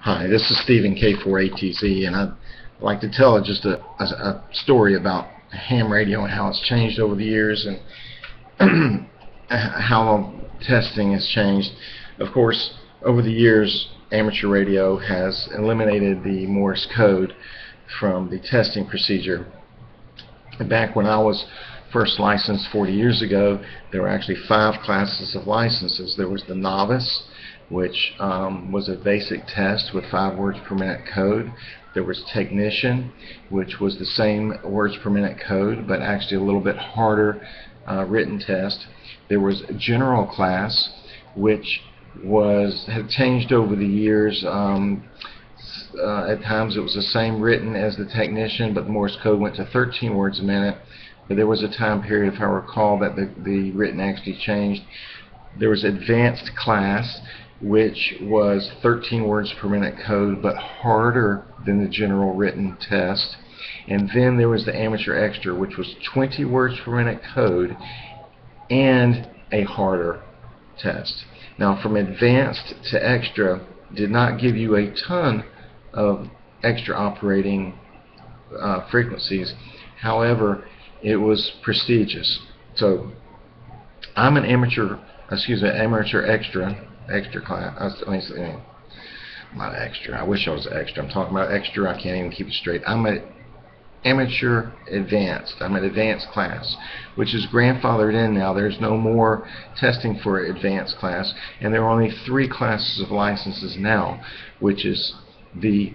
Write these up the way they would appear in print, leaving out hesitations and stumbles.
Hi, this is Stephen K4ATZ, and I'd like to tell just a story about ham radio and how it's changed over the years and how testing has changed. Of course, over the years, amateur radio has eliminated the Morse code from the testing procedure. Back when I was first licensed 40 years ago, there were actually 5 classes of licenses. There was the novice, which was a basic test with 5 words per minute code. There was technician, which was the same words per minute code, but actually a little bit harder written test. There was general class, which had changed over the years. At times it was the same written as the technician, but the Morse code went to 13 words a minute. But there was a time period, if I recall, that the written actually changed. There was advanced class, which was 13 words per minute code, but harder than the general written test. And then there was the amateur extra, which was 20 words per minute code and a harder test. Now, from advanced to extra did not give you a ton of extra operating frequencies. However, it was prestigious. So I'm an amateur extra class. Not extra. I wish I was extra. I'm talking about extra. I can't even keep it straight. I'm an amateur advanced. I'm an advanced class, which is grandfathered in now. There's no more testing for advanced class, and there are only 3 classes of licenses now, which is the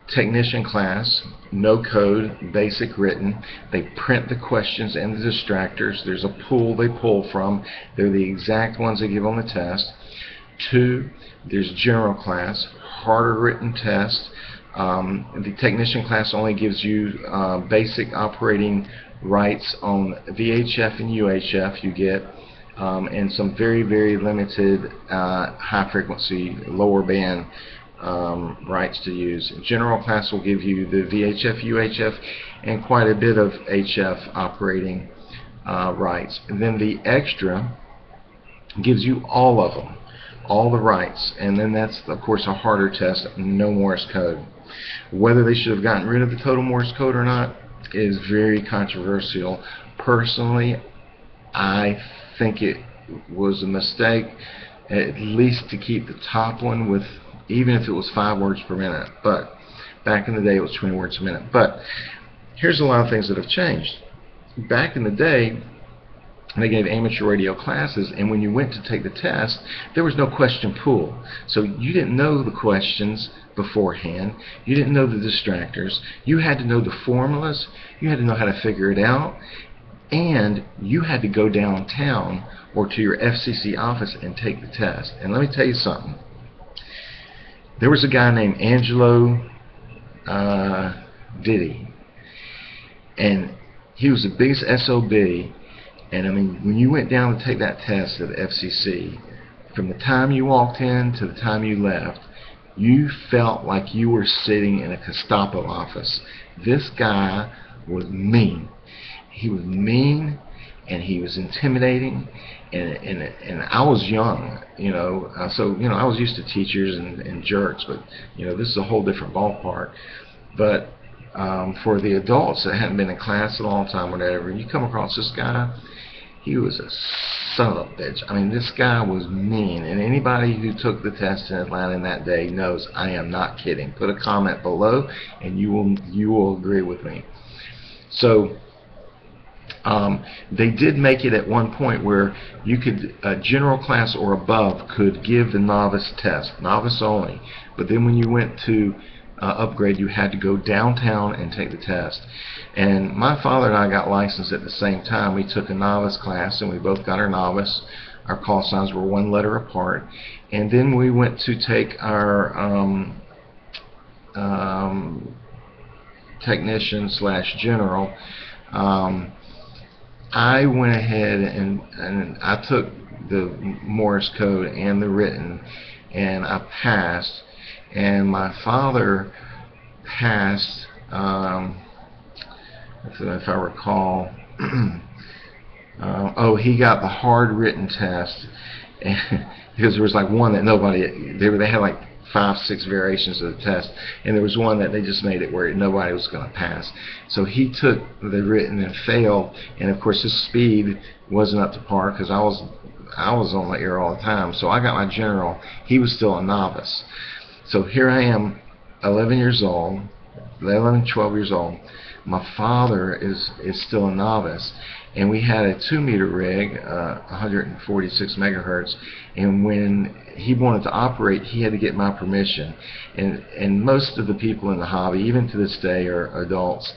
technician class, no code, basic written. They print the questions and the distractors. There's a pool they pull from. They're the exact ones they give on the test. 2, there's general class, harder written test. The technician class only gives you basic operating rights on VHF and UHF you get, and some very, very limited high frequency, lower band rights to use. General class will give you the VHF, UHF, and quite a bit of HF operating rights. And then the extra gives you all of them, all the rights, and then that's of course a harder test, no Morse code. Whether they should have gotten rid of the total Morse code or not is very controversial. Personally, I think it was a mistake, at least to keep the top one with, even if it was 5 words per minute. But back in the day it was 20 words a minute. But here's a lot of things that have changed. Back in the day, they gave amateur radio classes, and when you went to take the test, there was no question pool. So you didn't know the questions beforehand. You didn't know the distractors. You had to know the formulas. You had to know how to figure it out. And you had to go downtown or to your FCC office and take the test. And let me tell you something. There was a guy named Angelo Vitti, and he was the biggest SOB. And I mean, when you went down to take that test at the FCC, from the time you walked in to the time you left, you felt like you were sitting in a Gestapo office. This guy was mean. He was mean, and he was intimidating, and I was young, so I was used to teachers and jerks, but this is a whole different ballpark. But for the adults that hadn't been in class a long time or whatever, you come across this guy, he was a son of a bitch. I mean, this guy was mean, and anybody who took the test in Atlanta in that day knows I am not kidding. Put a comment below and you will agree with me. So they did make it at one point where you could, general class or above could give the novice test, novice only, but then when you went to upgrade, you had to go downtown and take the test. And my father and I got licensed at the same time. We took a novice class, and we both got our novice. Our call signs were 1 letter apart. And then we went to take our technician / general. I went ahead and I took the Morse code and the written, and I passed. And my father passed, if I recall, he got the hard written test, because there was like one that nobody, they had like 5, 6 variations of the test, and there was one that they just made it where nobody was going to pass. So he took the written and failed, and of course his speed wasn't up to par because I was on the air all the time. So I got my general. He was still a novice. So here I am, 11 years old, 11, 12 years old. My father is still a novice, and we had a 2-meter rig, 146 megahertz, and when he wanted to operate, he had to get my permission. And most of the people in the hobby, even to this day, are adults.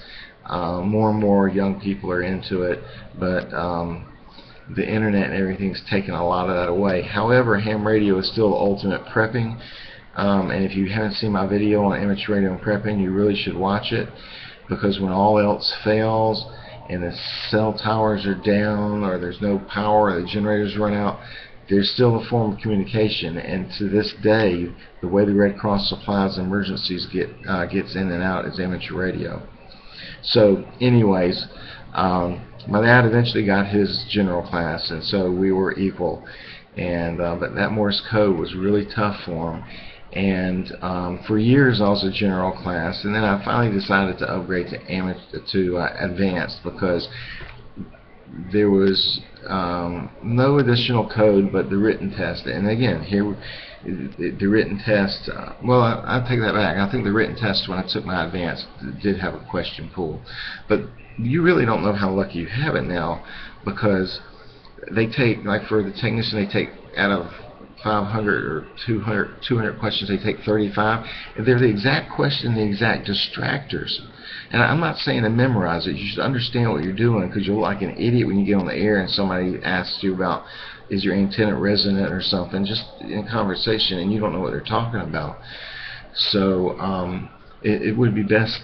More and more young people are into it, but the internet and everything's taken a lot of that away. However, ham radio is still the ultimate prepping, and if you haven't seen my video on amateur radio and prepping, you really should watch it, because when all else fails and the cell towers are down, or there's no power, or the generators run out, there's still a form of communication. And to this day, the way the Red Cross supplies emergencies gets in and out is amateur radio. So anyways, my dad eventually got his general class, and so we were equal. And but that Morse code was really tough for him. And for years I was a general class, and then I finally decided to upgrade to advanced, because there was no additional code but the written test. And again, here the written test, well, I take that back. I think the written test when I took my advanced did have a question pool, but you really don't know how lucky you have it now, because they take, like for the technician, they take out of 500 or 200 questions, they take 35. And they're the exact question, the exact distractors. And I'm not saying to memorize it. You should understand what you're doing, because you'll look like an idiot when you get on the air and somebody asks you about, is your antenna resonant or something, just in conversation, and you don't know what they're talking about. So it would be best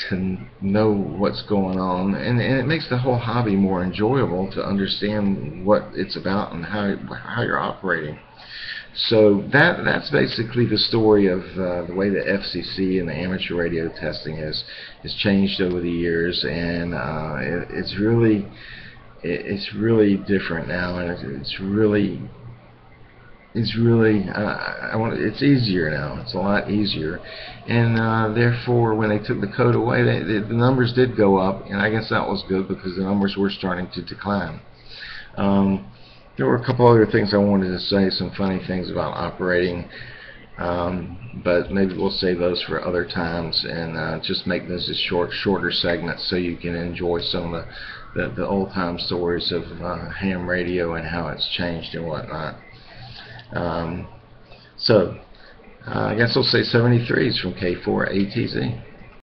to know what's going on, and it makes the whole hobby more enjoyable to understand what it's about and how you're operating. So that's basically the story of the way the FCC and the amateur radio testing has changed over the years, and it's really different now, and it's easier now. It's a lot easier, and therefore when they took the code away, the numbers did go up, and I guess that was good, because the numbers were starting to decline. There were a couple other things I wanted to say, some funny things about operating, but maybe we'll save those for other times, and just make those as shorter segments so you can enjoy some of the old-time stories of ham radio and how it's changed and whatnot. So I guess we'll say 73s from K4ATZ.